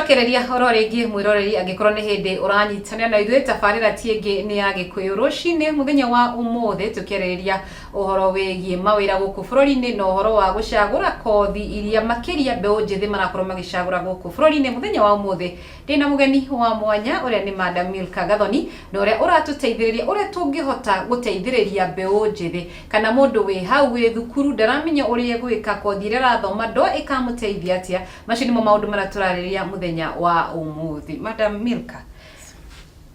Tucokereria horo ringi mwiroreri angikorwo ni hindi uranyitana na ithuĩ tabarĩra tiĩngĩ nĩ ya Gĩkũyũ rũcinĩ mũthenya wa ũmũthĩ tukĩarĩrĩria ũhoro wĩgiĩ mawĩra gũkũ bũrũri-inĩ na ũhoro wa gũcagũra kothi iria makĩria mbeũ njĩthĩ marakorwo magĩcagũra gũkũ bũrũri-inĩ mũthenya wa ũmũthĩ ndĩna mũgeni wa mwanya ũrĩa nĩ Madam Milka Gathoni na ũrĩa ũratũteithĩrĩria ũrĩa tũngĩhota gũteithĩrĩria mbeũ njĩthĩ kana mũndũ wĩ hau wĩ thukuru ndaramenya ũrĩa gwĩka kothi iria arathoma ndo ĩkamũteithia atĩa. Macio nĩmo maũndũ marĩa tũrarĩrĩria mũthenya wa ũmũthĩ. Madam Milka,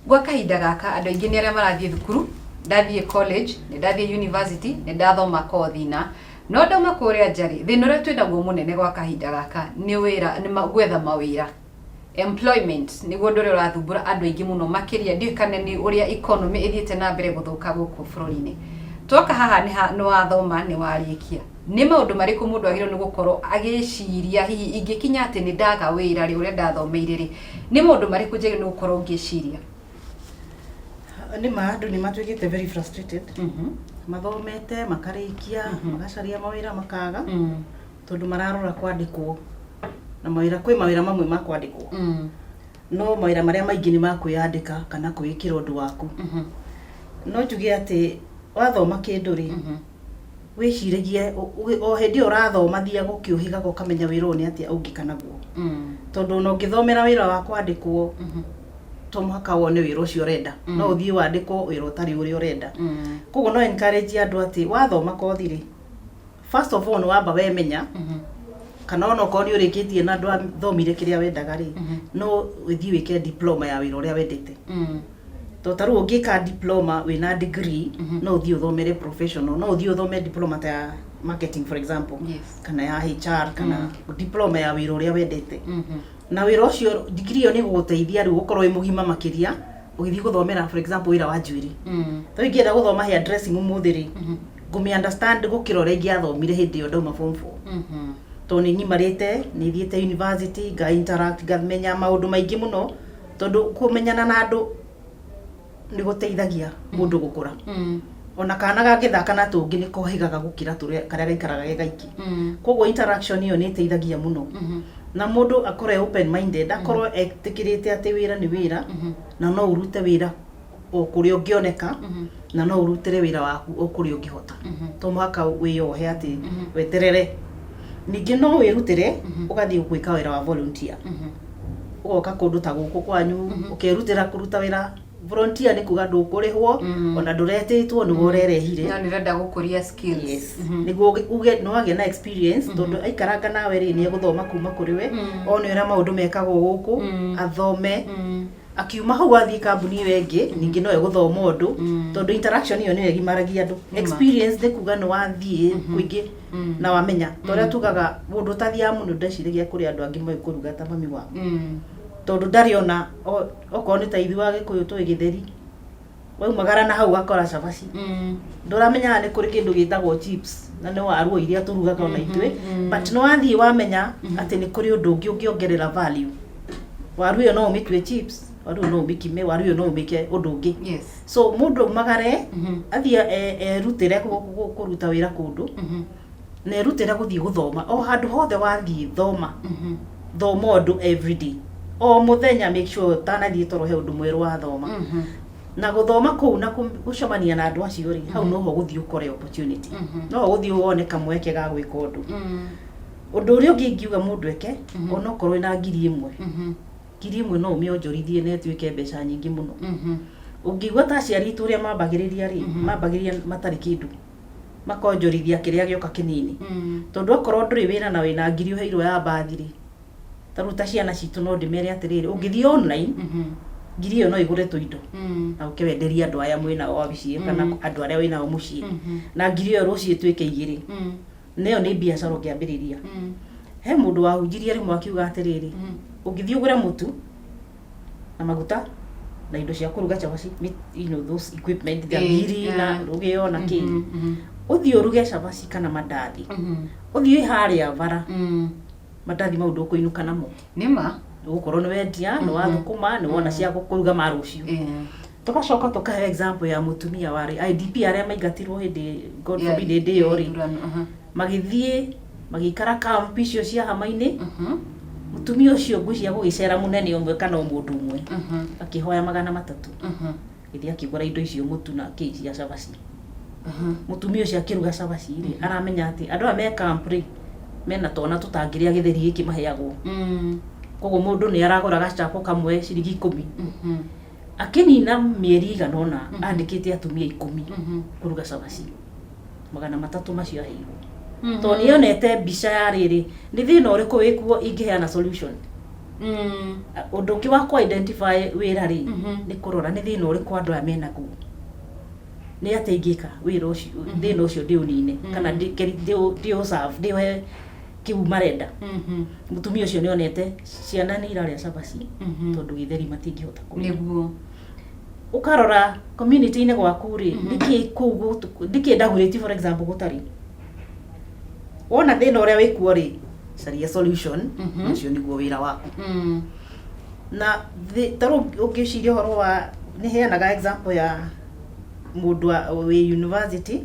gwa kahinda gaka andũ aingĩ nĩ arĩa marathiĩ thukuru, ndathiĩ college, nĩ ndathiĩ university, nĩ ndathoma kothi no ndauma kũrĩa njarĩ thĩna ũrĩa twĩnaguo mũnene gwa kahinda gaka nĩ wĩra, nĩ gwetha mawĩra, employment nĩguo ũndũ ũrĩa ũrathumbũra andũ aingĩ mũno makĩria. Ndiũĩ kana nĩ ũrĩa economy ĩthiĩte na mbere gũthũka gũkũ bũrũri-inĩ. Twoka haha nĩ wathoma nĩ warĩkia, nĩ maũndũ marĩkũ mũndũ agĩrĩirwo nĩ gũkorwo agĩciria hihi ingĩkinya atĩ nĩ ndaga wĩra rĩ ũrĩa ndathomeire rĩ, nĩ maũndũ marĩkũ njagĩrĩirwo nĩ gũkorwo ngĩciria? Nĩ andũ nĩ matuĩkĩte very frustrated. Mathomete makarĩkia magacaria mawĩra makaga tondũ mararora kwandĩkwo na mawĩra, kwĩ mawĩra mamwe ma kwandĩkwo no mawĩra marĩa maingĩ nĩ ma kwĩyandĩka kana kwĩkĩra ũndũ waku. No njuge atĩ wathoma kĩndũ rĩ wĩciragie o hĩndĩ ũrathoma thiaga ũkĩũhigaga ũkamenya wĩra ũyũ nĩ atĩa ũngĩka naguo, tondũ no ngĩthomera wĩra wa kwandĩkwo to mũhaka wone wĩra ũcio ũrenda, no ũthiĩ wandĩkwo wĩra ũtarĩ ũrĩa ũrenda. Koguo no encourage andũ atĩ wathoma kothi rĩ, first of all wamba wemenya kana ona okorwo nĩ ũrĩkĩtie na ndwathomire kĩrĩa wendaga rĩ, no ũthiĩ wĩke diploma ya wĩra ũrĩa wendete. To taru ũngĩka diploma wĩna degree no ũthiĩ ũthomere professional, no ũthiĩ ũthome diploma ta ya marketing for example, kana ya HR kana diploma ya wĩra ũrĩa wendete. Na wĩra ũcio degree ĩyo nĩ gũgũteithia rĩu ũkorwo wĩ mũgima makĩria ũgĩthiĩ gũthomera for example wĩra wa njuĩrĩ. To ingĩenda gũthoma hair dressing ũmũthĩ rĩ, ngũmĩ understand gũkĩra ũrĩa ingĩathomire hĩndĩ ĩyo ndauma form 4. To nĩ nyimarĩte, nĩ thiĩte university, nga interact, ngamenya maũndũ maingĩ mũno, tondũ kũmenyana na andũ nĩ gũteithagia mũndũ gũkũra. Ona kana gagĩthaka na tũngĩ nĩ kohigaga gũkĩra karĩa gaikaraga ge gaiki. Koguo interaction ĩyo nĩ ĩteithagia mũno. Na mũndũ akorwo open minded, akorwo etĩkĩrĩte atĩ wĩra nĩ wĩra na no ũrute wĩra o kũrĩa ũngĩoneka na no ũrutĩre wĩra waku o kũrĩa ũngĩhota. To mũhaka wĩyohe atĩ weterere. Ningĩ no wĩrutĩre ũgathiĩ gwĩka wĩra wa volunteer. Ũgoka kũndũ ta gũkũ kwanyu ũkerutĩra kũruta wĩra. Volunteer nĩ kuga ndũkũrĩhwo ona ndũretĩtwo nĩ ũrerehire. Na nĩ renda gũkũria skills. Yes. Nĩguo uge no agĩa na experience tondũ aikaranga nawe rĩ nĩ egũthoma kuma kũrĩ we, one ũrĩa maũndũ mekagwo gũkũ, athome, akiuma hau athiĩ kambuni ĩyo ĩngĩ ningĩ no egũthoma ũndũ tondũ interaction ĩyo nĩyo ĩgimaragia andũ. Experience nĩ kuga nĩ wathiĩ kũingĩ na wamenya. Tondũ tugaga mũndũ ũtathiaga mũno ndeciragia kũrĩ andũ angĩ moĩ kũruga ta mami wao. Tondũ ndarĩ ona okorwo nĩ ta ithuĩ wa Gĩkũyũ tũĩ gĩtheri, waumagara na hau gakora cabaci, ndũramenya nĩ kũrĩ kĩndũ gĩtagwo chips na nĩ waru iria tũrugaga ona ithuĩ, but no wathiĩ wamenya atĩ nĩ kũrĩ ũndũ ũngĩ ũngĩongerera value. Waru ĩyo no ũmĩtue chips, waru ĩyo no ũmĩkime, waru ĩyo no ũmĩke ũndũ ũngĩ. So mũndũ umagare athiĩ erutĩre kũruta wĩra kũndũ na erutĩre gũthiĩ gũthoma o handũ hothe wathiĩ thoma ũndũ everyday. O mũthenya make sure ũtanathiĩ toro he ũndũ mwerũ wathoma. Na gũthoma kũu na gũcemania na andũ acio rĩ, hau no ho gũthiĩ ũkore opportunity. No ho gũthiĩ wone kamweke ga gwĩka ũndũ. Ũndũ ũrĩa ũngĩ ingiuga mũndũ eke, ona okorwo wĩna 1,000. 1,000 no ũmĩonjorithie na ĩtuĩke mbeca nyingĩ mũno. Ũngĩigua ta aciari itũ ũrĩa mambagĩrĩria rĩ, mambagĩrĩria matarĩ kĩndũ, makonjorithia kĩrĩa gĩoka kĩnini. Tondũ okorwo ndũrĩ wĩra na wĩna 1,000 ũheirwo ya bathi rĩ, taruta ciana citũ no ndĩmere atĩrĩrĩ, ũngĩthiĩ online 1,000 no igũre tũindo na ũkĩwenderia andũ aya mwĩna wabici kana andũ arĩa wĩnao mũciĩ, na 1,000 rũciũ ĩtuĩke 2. Nayo nĩ biacara ũngĩambĩrĩria. He mũndũ wahunjirie rĩmwe akiuga atĩrĩrĩ, ũngĩthiĩ ũgũre mũtu na maguta na indo cia kũruga cabaci, those equipment thagiri na rũgĩo na kĩĩ, ũthiĩ ũruge cabaci kana mandathi, ũthiĩ harĩa bara, mandathi mau ndũkũinũka namo. Nĩma ũgũkorwo nĩ wendia, nĩ wathũkũma, nĩ wona cia kũruga ma rũciũ. Tugacoka tukahe example ya mũtumia warĩ IDP arĩa maingatirwo hĩndĩ God forbid hĩndĩ ĩyo rĩ, magĩthiĩ magĩikara camp icio cia hama-inĩ mutumia ucio ngwiciria gugicera munene umwe kana mundu umwe akihoya 300 ithi akigura indo icio mutu na keki ya cabaci mutumia ucio akiruga cabaci ri aramenya ati andu me camp ri mena tona tutangiria githeri giki maheagwo koguo mundu ni aragura gachapo kamwe ciringi 10 akinina mieri iganona andikite atumia 10 kuruga cabaci 300 macio aheirwo to nionete mbica ya riri ni thina uriku wikuo ingiheana solution undu ki wa ku identify wira ri ni kurora ni thina uriku andu aya menaguo ni ateingika wira ucio thina ucio ndi unine kana ndi serve ndi kiu marenda mutumia ucio nionete ciana ni iraria cabaci tondu githeri matingihota niguo ukarora community ine gwaku ri niki kugu ndiki ndaguriti for example gutari wona thina uria wikuo ri caria solution ucio niguo wira waku na taru ukiciria horo wa ni heanaga example ya mundu we university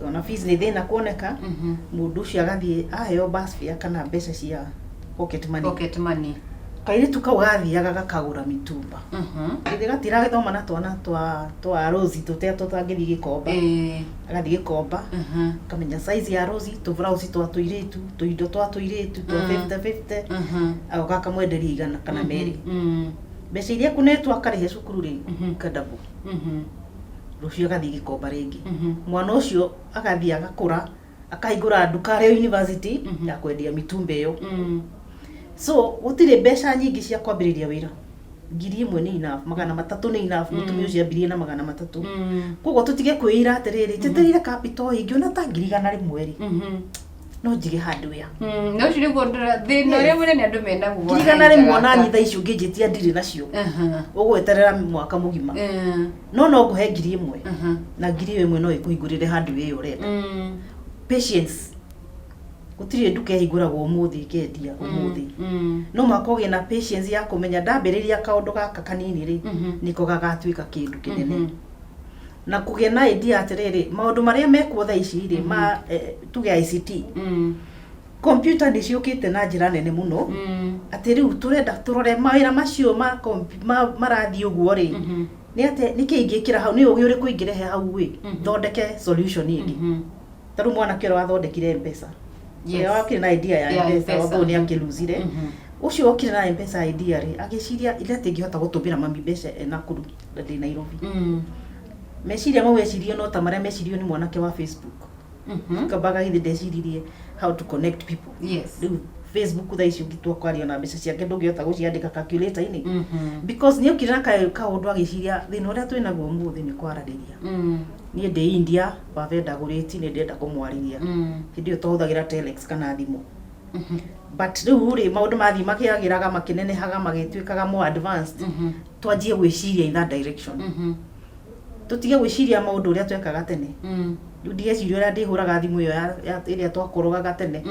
ona fees ni thina kuoneka mundu ucio agathie aheo bus fare kana mbeca cia pocket money kaire tukaugathiaga gakagura mitumba ithi gatira githoma na twana twa Rosie tutangithi gikomba agathi gikomba kamenya size ya Rosie tu blouse twa tuiretu tuindo twa tuiretu twa 50 agoka kamwenderia igana kana meri mbeca iria kunetwa akarihe cukuru ri kadabu rucio agathi gikomba ringi mwana ucio agathi agakura akaigura nduka ya university ya kwendia mitumba iyo so utire mbeca nyingi cia kwambiriria wira 1,000 ni enough 300 ni enough mutumia ucio ambirie na 300 koguo tutige kwira atiriri teterire capital ingiona ta 100 rimwe ri no njige hardware no ciri gondra thina ria munene andu mena guo 100 rimwe ona nyitha icio ngijitia ndiri nacio ugweterera mwaka mugima no nguhe 1,000 na 1,000 no ikuhingurire hardware iyo urenda patience gutire nduka hinguragwo umuthi kendia umuthi no makoge na patience ya kumenya ndambiriria kaundu gaka kanini ri niko gagatwika kindu kinene na kugia na idea atiriri maundu maria mekuo tha ici ri ma tuge ICT computer ni ciukite na njira nene muno ati riu turenda turore mawira macio marathi uguo ri ni ate nikiingikira hau ni ugi uri kuingirehe hau wi thondeke solution ingi taru mwana kero wathondekire mpesa ya wakire na idea ya mpesa waboni akiluzire ucio okire na mpesa idea ri agiciria ile tingihota gutumira mami mbeca Nakuru ndi Nairobi meciria mau ecirio no ta maria mecirio ni mwanake wa Facebook kabaga hithi ndeciririe how to connect people riu Facebook tha icio ngitwa kwaria na mbeca ciake ndungihota guciandika calculator ini because ni ukire na kaundu agiciria thina uria twina guo muthi ni kwarariria ni ndi India wavenda guriti ni ndenda kumwariria hindi utahuthagira telex kana thimu but riu ri maundu mathi makiagiraga makinenehaga magitwikaga more advanced twanjie gwiciria in that direction tutige gwiciria maundu uria twekaga tene riu ndigeciria uria ndihuraga thimu iyo ya iria twakorogaga tene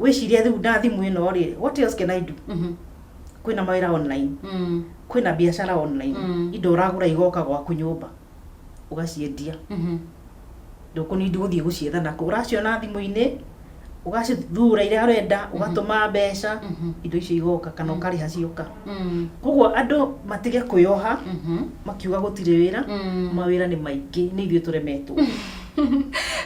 wiciria riu na thimu ino ri what else can I do kwina mawira online kwina biashara online indo uragura igoka gwaku nyumba ugaciendia ndukunindi guthie gucietha na uraciona thimu-ini ugacithura iria urenda ugatuma mbeca indo icio igoka kana ukariha cioka koguo andu matige kuyoha makiuga gutire wira mawira ni maingi ni ithuĩ turemetwo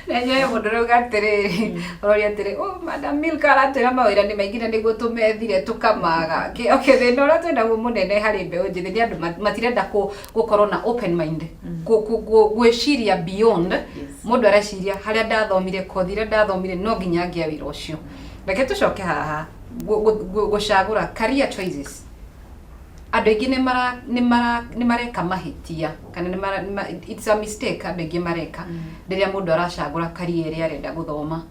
nenye mundu rĩu gatirĩ roria atĩrĩ madam Milka aratwĩra mawĩra nĩ maingĩ na nĩguo tũmethire tũkamaga thĩna ũrĩa twĩnaguo mũnene harĩ mbeũ njĩthĩ nĩ andũ matirenda gũkorwo na open mind gwĩciria beyond mũndũ areciria harĩa ndathomire kothi ĩrĩa ndathomire no nginya ngĩa wĩra ũcio reke tũcoke haha gũcagũra career choices andu aingi ni mareka mahitia kana it's a mistake andu aingi mareka riria mundu aracagura career ĩrĩa arenda guthoma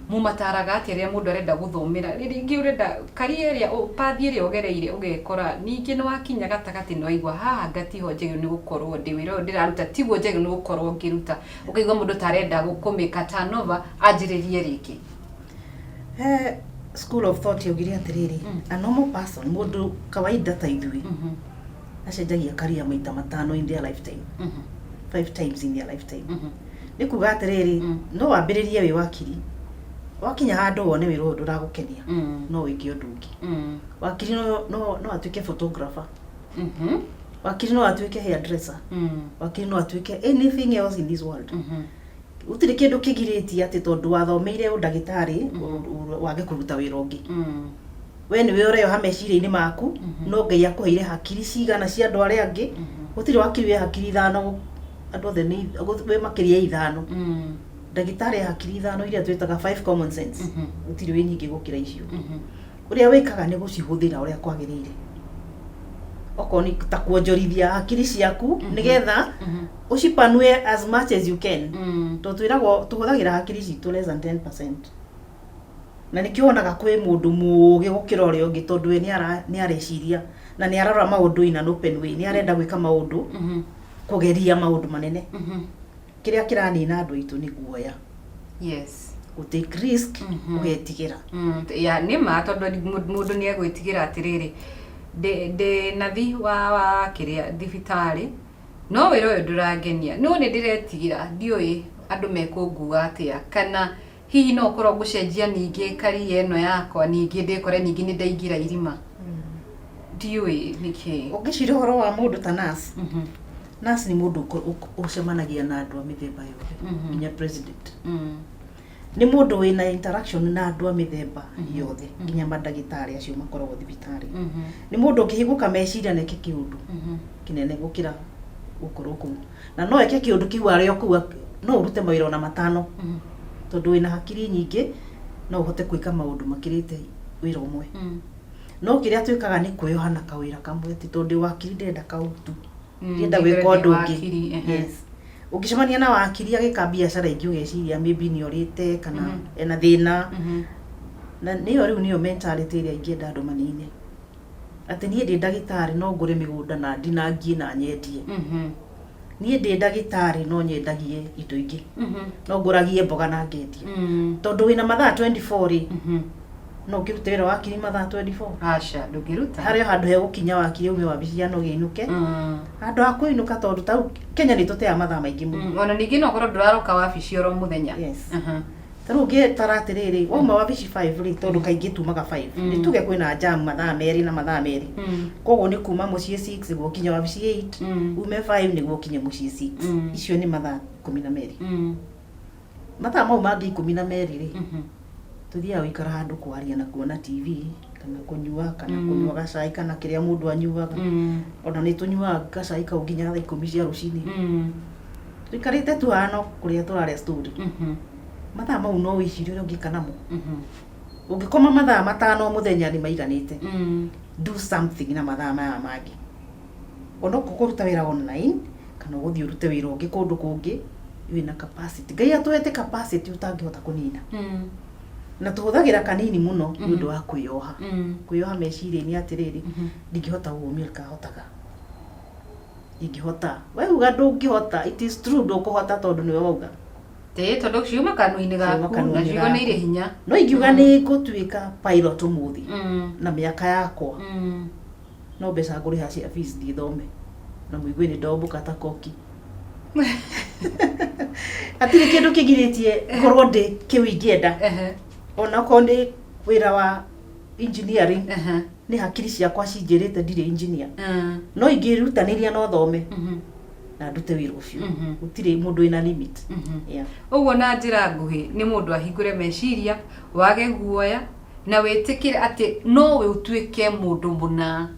mumataraga ati riria mundu arenda guthomera ringi urenda career ĩrĩa path ĩrĩa ugereire ugekora ningi ni wakinya gatagati no igwa haha ngatiho njegero ni gukorwo ndi wira uyu ndiraruta tiguo njegero ni gukorwo ngiruta ukaigwa mundu tarenda gukumika turnover anjiririe riki school of thought yogiri atiriri a normal person mundu kawaida ta ithui acenjagia career maita matano in their lifetime 5 times in their lifetime ni kuga atiriri no wambiririe wi wakiri wakinya handu wone wira undu uragukenia no wiki undu ungi wakiri no atuike photographer wakiri no atuike hairdresser wakiri no atuike anything else in this world utire kindu kigiritie ati tondu wathomeire undagitari wage kuruta wira ungi we ni wore yo hameciria-ini maku no Ngai akuheire hakiri cigana cia andu aria angi utire wakiri we hakiri 5 andu othe ni we makiria 5 ndagitari hakiri 5 iria twitaga 5 common sense utire we nyingi gukira icio uria wikaga ni gucihuthira uria kwagirire okoni ta kuonjorithia hakiri ciaku nigetha ucipanue as much as you can to twiragwo tuhuthagira hakiri citu less than 10%. Na nikionaga kwi mundu mugi gukira uria ungi tondu we ni areciria na ni ararora maundu in an open way, ni arenda gwika maundu kugeria maundu manene kiria kiranina andu aitu ni guoya. Yes, u take risk ugetigira ya nima tondu mundu ni egwitigira atiriri de nathi wa kiria thibitari no wira uyu ndurangenia no ni ndiretigira ndioi andu mekungua atia kana hihi no korwo gucenjia ningi kari eno yakwa ningi ndikore ningi ni ndaigira irima ndioi niki ugicira horo wa mundu ta nurse nurse ni mundu ucemanagia na andu a mithemba yothe nginya president ni mundu wina interaction na andu a mithemba yothe nginya madagitari acio makoragwo thibitari ni mundu ukihiguka meciria neke kiundu kinene gukira gukorwo ku na no eke kiundu kiu ario ku no urute mawira ona matano tondu wina hakiri nyingi no uhote kwika maundu makirite wira umwe no kiria twikaga ni kuyohana kawira kamwe ti tondu wakiri ndenda kautu ndenda gwika undu ungi. Yes, ukicemania na wakiri agika biacara ingi ugeciria maybe ni orite kana ena thina na niyo riu niyo mentality iria ingienda andu manine ati nie ndi ndagitari no ngure migunda na ndinangie na nyendie nie ndi ndagitari no nyendagie indo ingi no nguragie mboga na ngendie tondu wina mathaa 24 no kirute wira wakiri mathaa 24 acha ndugiruta hario handu he gukinya wakiri ume wabiciria no giinuke handu ha kuinuka tondu tau Kenya ni tutea mathaa maingi muno ona ningi no korwo nduraroka wabici oro muthenya. Yes, taru ngi taratiriri wauma wabici 5 ri tondu kaingi tumaga 5 ni tuge kwina jam mathaa meri na mathaa meri koguo ni kuma mucii 6 gukinya wabici 8 ume 5 ni gukinya mucii 6 icio ni mathaa 12 mathaa mau mangi 12 ri tuthia wikara handu kwaria na kuona TV kana kunyua kana kunyua gacai kana kiria mundu anyuaga ona ni tunyua gacai kau nginya thaa 10 cia rucini rikarite tu hano kuria turaria story mathaa mau no wicirie uria ungikana mo ungikoma mathaa 5 muthenya ni maiganite do something na mathaa maya mangi ona kukuruta wira online kana guthii urute wira ungi kundu kungi wina capacity Ngai atwete capacity utangihota kunina na tuhuthagira kanini muno ni undu wa kuyoha kuyoha meciria ni atiriri ndingihota uguo Milka hotaga ingihota we uga ndungihota it is true ndukuhota tondu niwe wauga te tondu ciuma kanu-ini gaku na ciugo ni iri hinya no ingiuga ni gutuika pilot umuthi na miaka yakwa no mbeca nguriha cia fees thome na muigwe ni ndombuka ta koki atiri kindu kigiritie korwo ndi kiu ingienda ona kondi wira wa engineering ni hakiri ciakwa cinjirite ndire engineer no ingirutaniria no thome na ndute wira ucio utire mundu ina limit. Uguo na njira nguhi ni mundu ahingure meciria wage guoya na witikire ati no we utuike mundu muna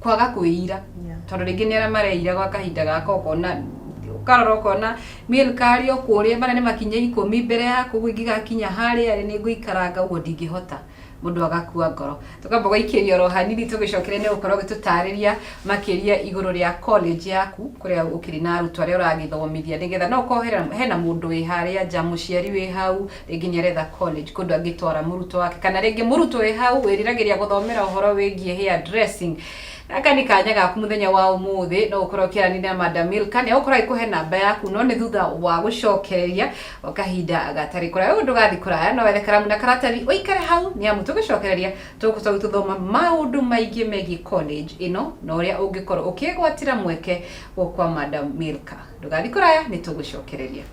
kwaga kuira tondu ringi ni ara mareira gwa kahinda gaka ukona ukarora ukona Milka ario kuria bana ni makinya 10 mbere yaku gwingigakinya haria ni nguikaranga uguo ndingihota mundu agakua ngoro tukamba gwikiria ro hanini tugicokere ne ukorwo gitutariria makiria iguru ria college yaku kuria ukiri na arutwo aria uragithomithia nigetha no kohera hena mundu wi haria nja muciari wi hau ringi ni aretha college kundu angitwara muruto wake kana ringi muruto wi hau wiriragiria guthomera uhoro wigie hair dressing aka ni kanya gaku muthenya wa umuthi no ukorwo kirani na Madam Milka ni ukorwo ikuhe namba yaku no ni thutha wa gucokereria okahinda gatari kura undu gathi kuraya no wethe karamu na karatari uikare hau ni amu tugicokereria tuthoma maundu maingi megi college ino no uria ungikorwo ukigwatira mweke kwa Madam Milka ndugathi kuraya ni tugucokereria.